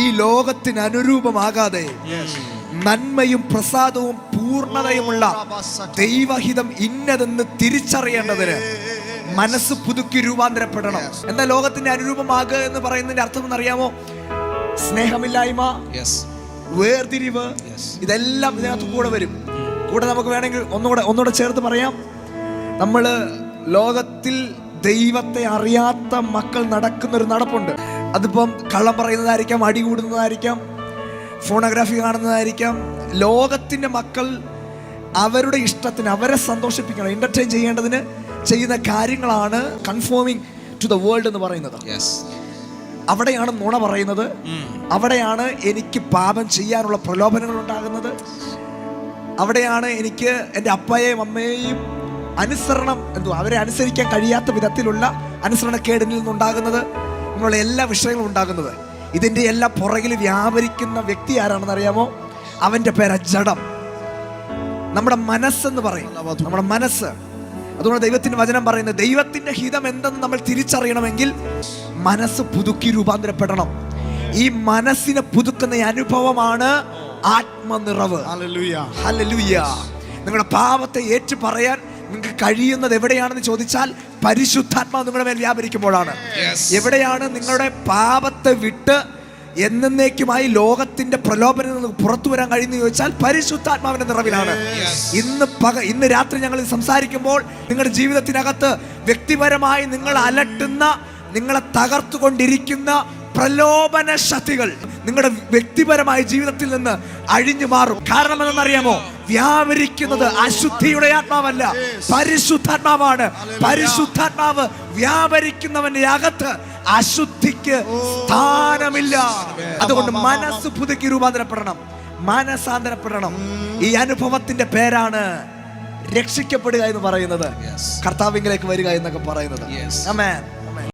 ഈ ലോകത്തിന് അനുരൂപമാകാതെ നന്മയും പ്രസാദവും പൂർണ്ണതയുമുള്ള ദൈവഹിതം ഇന്നതെന്ന് തിരിച്ചറിയേണ്ടതിന് മനസ്സ് പുതുക്കി രൂപാന്തരപ്പെടണം. എന്താ ലോകത്തിന്റെ അനുരൂപമാകുക എന്ന് പറയുന്നതിന്റെ അർത്ഥം എന്നറിയാമോ? സ്നേഹമില്ലായ്മ, വേർതിരിവ്, ഇതെല്ലാം ഇതിനകത്ത് കൂടെ വരും. കൂടെ നമുക്ക് വേണമെങ്കിൽ ഒന്നുകൂടെ ചേർത്ത് പറയാം. നമ്മള് ലോകത്തിൽ ദൈവത്തെ അറിയാത്ത മക്കൾ നടക്കുന്നൊരു നടപ്പുണ്ട്. അതിപ്പം കള്ളം പറയുന്നതായിരിക്കാം, അടി കൂടുന്നതായിരിക്കാം, ഫോണോഗ്രാഫി കാണുന്നതായിരിക്കാം. ലോകത്തിന്റെ മക്കൾ അവരുടെ ഇഷ്ടത്തിന്, അവരെ സന്തോഷിപ്പിക്കണം, എന്റർടൈൻ ചെയ്യേണ്ടതിന് ചെയ്യുന്ന കാര്യങ്ങളാണ് കൺഫോമിങ് ടു ദ വേൾഡ് എന്ന് പറയുന്നത്. അവിടെയാണ് നുണ പറയുന്നത്, അവിടെയാണ് എനിക്ക് പാപം ചെയ്യാനുള്ള പ്രലോഭനങ്ങൾ ഉണ്ടാകുന്നത്, അവിടെയാണ് എനിക്ക് എൻ്റെ അപ്പയെയും അമ്മയെയും അവരെ അനുസരിക്കാൻ കഴിയാത്ത വിധത്തിലുള്ള അനുസരണക്കേടിൽ നിന്നുണ്ടാകുന്നത്, ഇങ്ങനെയുള്ള എല്ലാ വിഷയങ്ങളും ഉണ്ടാകുന്നത്. ഇതിൻ്റെ എല്ലാം പുറകിൽ വ്യാപരിക്കുന്ന വ്യക്തി ആരാണെന്ന് അറിയാമോ? അവൻ്റെ പേര് ജഡം, നമ്മുടെ മനസ്സെന്ന് പറയും, നമ്മുടെ മനസ്സ്. അതുകൊണ്ട് ദൈവത്തിന്റെ വചനം പറയുന്നത്, ദൈവത്തിന്റെ ഹിതം എന്തെന്ന് നമ്മൾ തിരിച്ചറിയണമെങ്കിൽ മനസ്സ് പുതുക്കി രൂപാന്തരപ്പെടണം. ഈ മനസ്സിനെ പുതുക്കുന്ന അനുഭവമാണ് ആത്മനിറവ്. ഹല്ലേലൂയ. നിങ്ങളുടെ പാപത്തെ ഏറ്റു പറയാൻ നിങ്ങൾക്ക് കഴിയുന്നത് എവിടെയാണെന്ന് ചോദിച്ചാൽ പരിശുദ്ധാത്മാവ് നിങ്ങളുടെ മേൽ വ്യാപരിക്കുമ്പോഴാണ്. എവിടെയാണ് നിങ്ങളുടെ പാപത്തെ വിട്ട് എന്നേക്കുമായി ലോകത്തിന്റെ പ്രലോഭനത്തിൽ നിന്ന് പുറത്തു വരാൻ കഴിയുന്ന ചോദിച്ചാൽ പരിശുദ്ധാത്മാവിന്റെ നിറവിലാണ്. ഇന്ന് രാത്രി ഞങ്ങൾ സംസാരിക്കുമ്പോൾ നിങ്ങളുടെ ജീവിതത്തിനകത്ത് വ്യക്തിപരമായി നിങ്ങൾ അലട്ടുന്ന, നിങ്ങളെ തകർത്തുകൊണ്ടിരിക്കുന്ന പ്രലോഭന ശക്തികൾ നിങ്ങളുടെ വ്യക്തിപരമായ ജീവിതത്തിൽ നിന്ന് അഴിഞ്ഞു മാറും. കാരണം എന്തെന്നറിയാമോ? വ്യാപരിക്കുന്നത് അശുദ്ധിയുടെ ആത്മാവല്ല, പരിശുദ്ധാത്മാവാണ്. പരിശുദ്ധാത്മാവ് വ്യാപരിക്കുന്നവന്റെ അകത്ത് അശുദ്ധിക്ക് സ്ഥാനമില്ല. അതുകൊണ്ട് മനസ്സ് പുതുക്കി രൂപാന്തരപ്പെടണം, മനസാന്തരപ്പെടണം. ഈ അനുഭവത്തിന്റെ പേരാണ് രക്ഷിക്കപ്പെടുക എന്ന് പറയുന്നത്, കർത്താവിലേക്ക് വരിക എന്നൊക്കെ പറയുന്നത്. ആമേൻ.